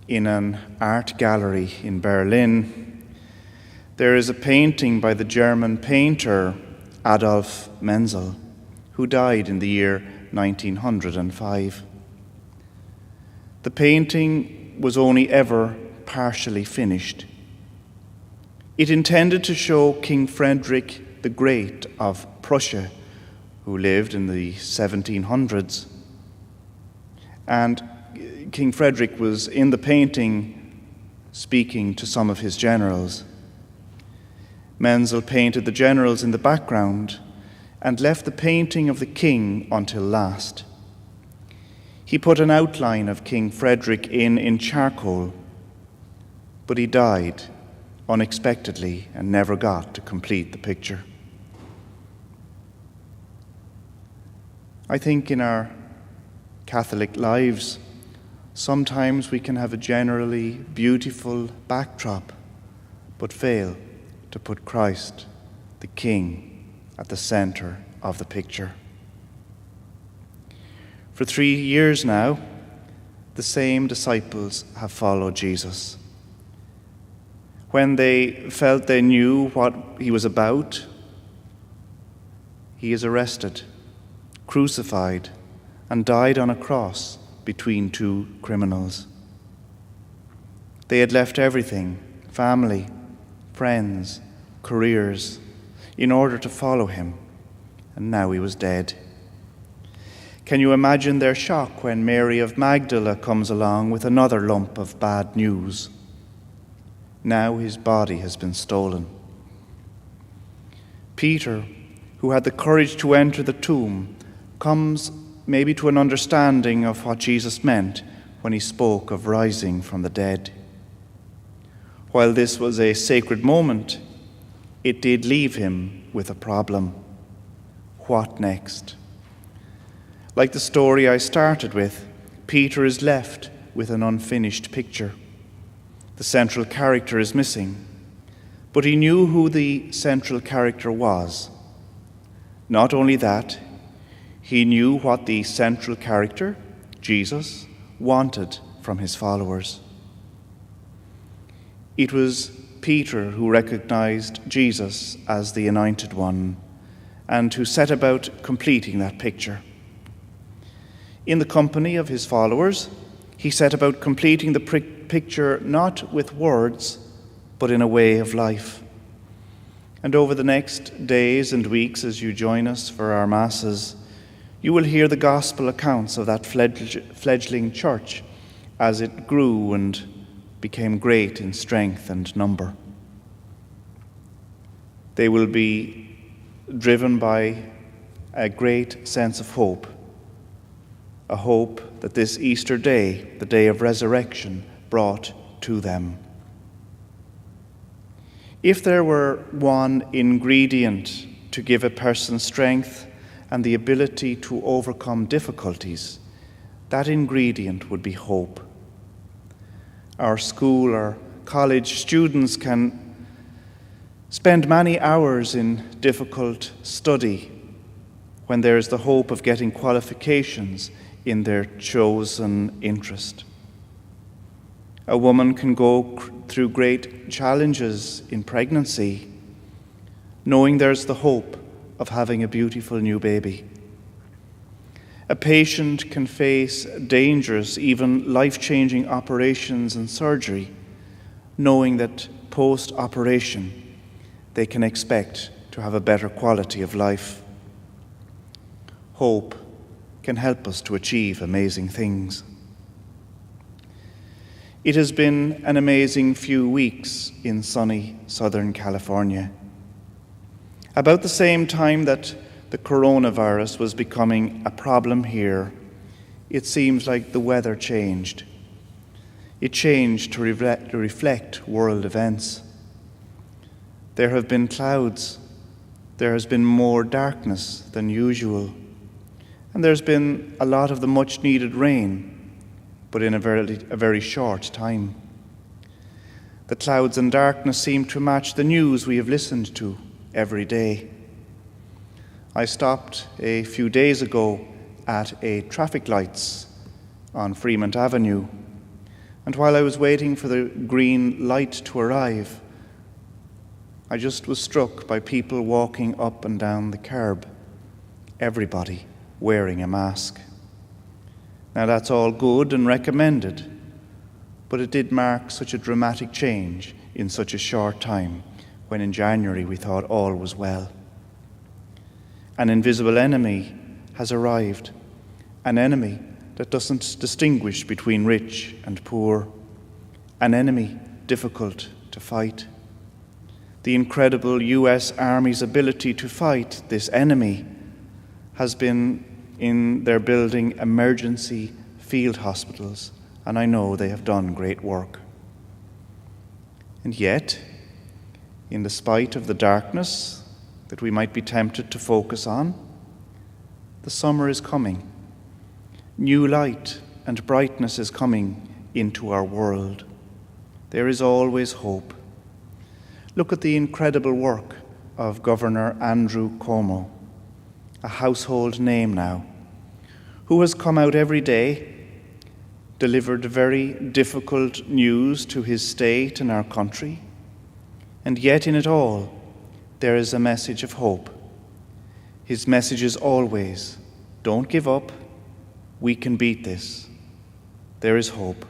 in an art gallery in Berlin, there is a painting by the German painter Adolf Menzel, who died in the year 1905. The painting was only ever partially finished. It intended to show King Frederick the Great of Prussia, who lived in the 1700s. And King Frederick was in the painting speaking to some of his generals. Menzel painted the generals in the background and left the painting of the king until last. He put an outline of King Frederick in charcoal, but he died unexpectedly and never got to complete the picture. I think in our Catholic lives, sometimes we can have a generally beautiful backdrop, but fail to put Christ, the King, at the center of the picture. For 3 years now, the same disciples have followed Jesus. When they felt they knew what he was about, he is arrested, crucified, and died on a cross between two criminals. They had left everything, family, friends, careers, in order to follow him, and now he was dead. Can you imagine their shock when Mary of Magdala comes along with another lump of bad news? Now his body has been stolen. Peter, who had the courage to enter the tomb, comes maybe to an understanding of what Jesus meant when he spoke of rising from the dead. While this was a sacred moment, it did leave him with a problem. What next? Like the story I started with, Peter is left with an unfinished picture. The central character is missing, but he knew who the central character was. Not only that, he knew what the central character, Jesus, wanted from his followers. It was Peter who recognized Jesus as the Anointed One and who set about completing that picture. In the company of his followers, he set about completing the picture not with words, but in a way of life. And over the next days and weeks, as you join us for our Masses, you will hear the gospel accounts of that fledgling church as it grew and became great in strength and number. They will be driven by a great sense of hope, a hope that this Easter day, the day of resurrection, brought to them. If there were one ingredient to give a person strength and the ability to overcome difficulties, that ingredient would be hope. Our school or college students can spend many hours in difficult study when there is the hope of getting qualifications in their chosen interest. A woman can go through great challenges in pregnancy, knowing there's the hope of having a beautiful new baby. A patient can face dangerous, even life-changing operations and surgery, knowing that post-operation they can expect to have a better quality of life. Hope can help us to achieve amazing things. It has been an amazing few weeks in sunny Southern California. About the same time that the coronavirus was becoming a problem here, it seems like the weather changed. It changed to reflect world events. There have been clouds. There has been more darkness than usual. And there's been a lot of the much-needed rain, but in a very short time. The clouds and darkness seem to match the news we have listened to every day. I stopped a few days ago at a traffic lights on Fremont Avenue And while I was waiting for the green light to arrive, I just was struck by people walking up and down the curb, everybody wearing a mask. Now that's all good and recommended, but it did mark such a dramatic change in such a short time, when in January we thought all was well. An invisible enemy has arrived, an enemy that doesn't distinguish between rich and poor, an enemy difficult to fight. The incredible US Army's ability to fight this enemy has been in their building emergency field hospitals, and I know they have done great work. And yet, in the spite of the darkness that we might be tempted to focus on, the summer is coming. New light and brightness is coming into our world. There is always hope. Look at the incredible work of Governor Andrew Cuomo, a household name now, who has come out every day, delivered very difficult news to his state and our country, and yet in it all, there is a message of hope. His message is always, don't give up, we can beat this. There is hope.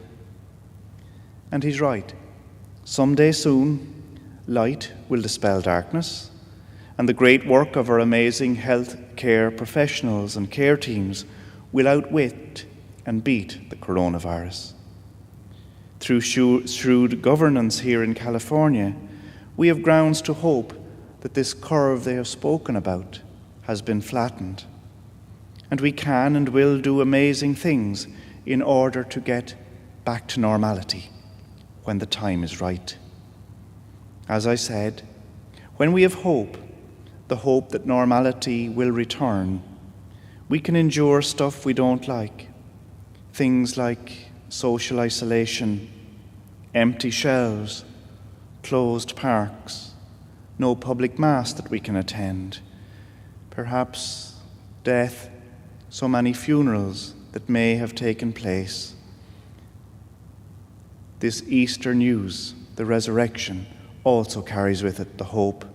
And he's right. Someday soon, light will dispel darkness, and the great work of our amazing health care professionals and care teams will outwit and beat the coronavirus. Through shrewd governance here in California, we have grounds to hope that this curve they have spoken about has been flattened. And we can and will do amazing things in order to get back to normality when the time is right. As I said, when we have hope, the hope that normality will return, we can endure stuff we don't like. Things like social isolation, empty shelves, closed parks, no public mass that we can attend, perhaps death, so many funerals that may have taken place. This Easter news, the resurrection, also carries with it the hope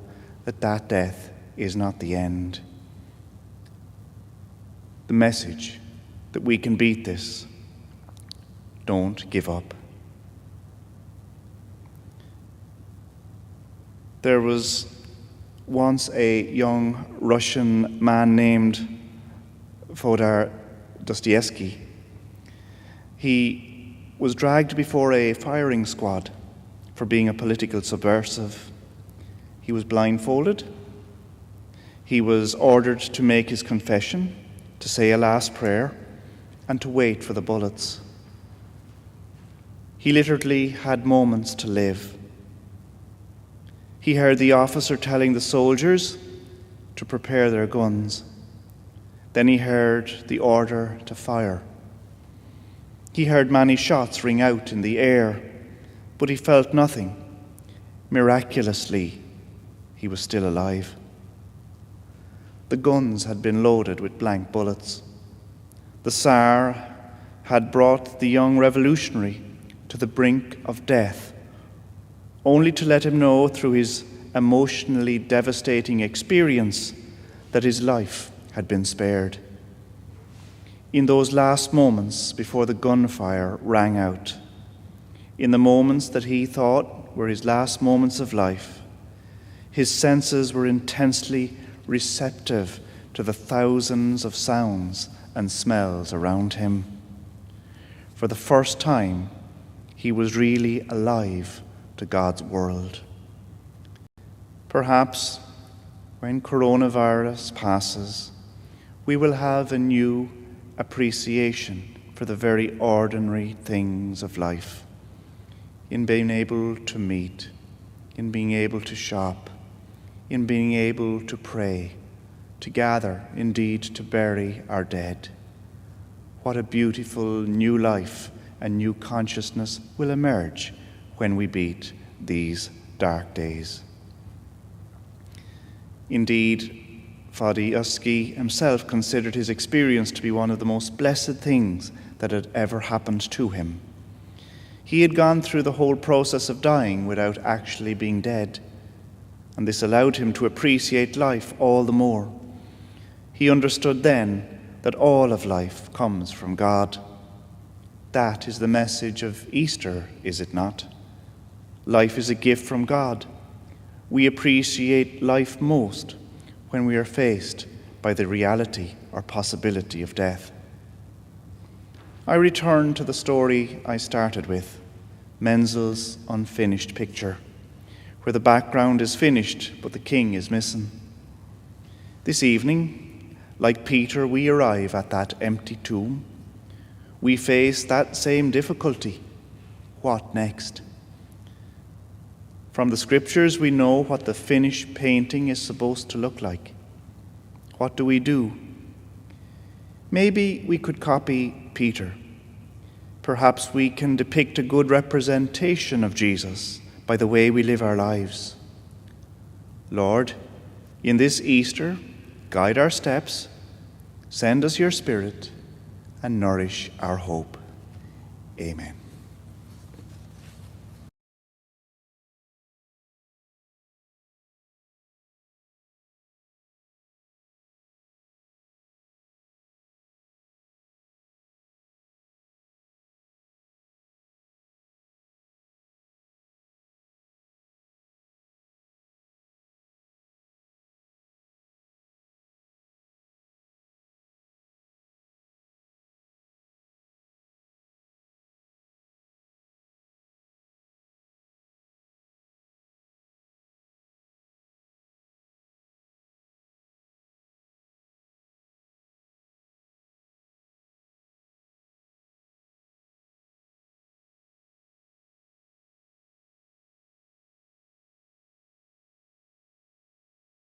that that death is not the end. The message that we can beat this. Don't give up. There was once a young Russian man named Fyodor Dostoevsky. He was dragged before a firing squad for being a political subversive. He was blindfolded. He was ordered to make his confession, to say a last prayer, and to wait for the bullets. He literally had moments to live. He heard the officer telling the soldiers to prepare their guns. Then he heard the order to fire. He heard many shots ring out in the air, but he felt nothing. Miraculously, he was still alive. The guns had been loaded with blank bullets. The Tsar had brought the young revolutionary to the brink of death, only to let him know through his emotionally devastating experience that his life had been spared. In those last moments before the gunfire rang out, in the moments that he thought were his last moments of life, his senses were intensely receptive to the thousands of sounds and smells around him. For the first time, he was really alive to God's world. Perhaps when coronavirus passes, we will have a new appreciation for the very ordinary things of life, in being able to meet, in being able to shop, in being able to pray, to gather, indeed to bury our dead. What a beautiful new life and new consciousness will emerge when we beat these dark days. Indeed, Dostoevsky himself considered his experience to be one of the most blessed things that had ever happened to him. He had gone through the whole process of dying without actually being dead, and this allowed him to appreciate life all the more. He understood then that all of life comes from God. That is the message of Easter, is it not? Life is a gift from God. We appreciate life most when we are faced by the reality or possibility of death. I return to the story I started with, Menzel's unfinished picture, where the background is finished but the king is missing. This evening, like Peter, we arrive at that empty tomb. We face that same difficulty. What next? From the scriptures, we know what the finished painting is supposed to look like. What do we do? Maybe we could copy Peter. Perhaps we can depict a good representation of Jesus by the way we live our lives. Lord, in this Easter, guide our steps, send us your Spirit, and nourish our hope. Amen.